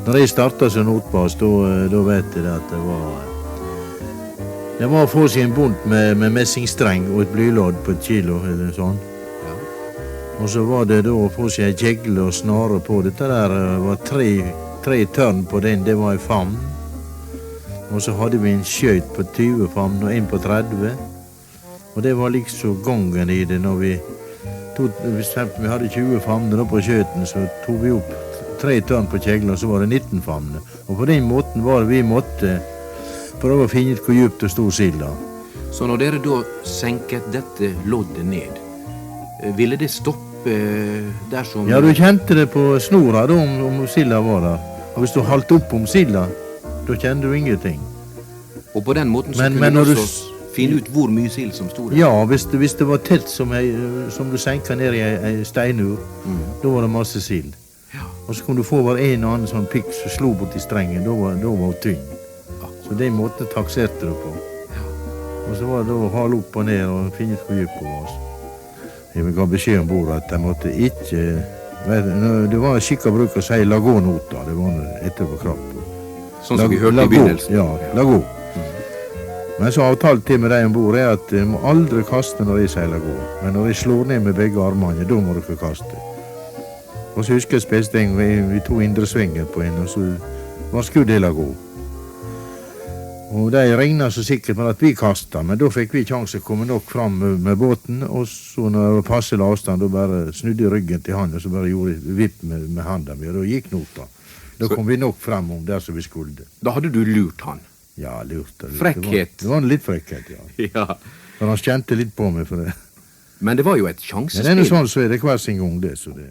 Når jeg startet som notbas, da vet jeg at det var å få seg en bunt med messingstreng og et blylodd på 1 kilo, eller sånn. Ja. Og så var det da å få seg en kjegle og snare på. Dette der var tre tørn på den, det var en famn. Og så hadde vi en skjøyt på 20 famn og en på 30. Og det var liksom gongen i det når vi hadde 20 famner på skjøten, så tog vi opp 3 tørn på kjeglen, og så var det 19 famner. Og på den måten var det vi måtte prøve å finne ut hvor djupt det stod silda. Så når dere da senket dette loddet ned, ville det stoppe dersom... Ja, du kjente det på snora da, om silda var der. Og hvis du holdt opp om silda, da kjente du ingenting. Og på den måten så kunne du også finne ut hvor mye sild som stod der? Ja, hvis det var tett som du senket ned i en steinur, da var det masse sild. Ja. Og så kunne du få bare en og annen sånn pikk som slo bort i strengen, da var det tynn. Så den måten takserte du på. Ja. Og så var det å hale opp og ned og finne ut hvor dypt det var. Jeg ga beskjed om bord at jeg måtte ikke... Det var skikket bruk å si lagå-nota, det var etterpå krapp. Sånn som vi hørte i begynnelsen? Ja, lagå. Men så avtalt til med deg ombord at jeg må aldri kaste når jeg sier lagå. Men når jeg slår ned med begge armene, da må dere kaste. Og så husker jeg spesielt en gang vi tog indre svinger på en, og så var skudd det lagå. Og det regnet så sikkert med at vi kastet, men da fikk vi sjanse å komme nok fram med båten, og så når det var passelig avstand, da bare snudde jeg ryggen til han, og så bare gjorde jeg vipp med handen min, og da gikk nota. Da kom vi nok frem om der som vi skulle. Da hadde du lurt han? Ja, lurt. Frekkhet? Det var litt frekkhet, ja. Ja. For han kjente litt på meg for det. Men det var jo et sjansespill. Men det er sånn så er det hver sin gang det, så det...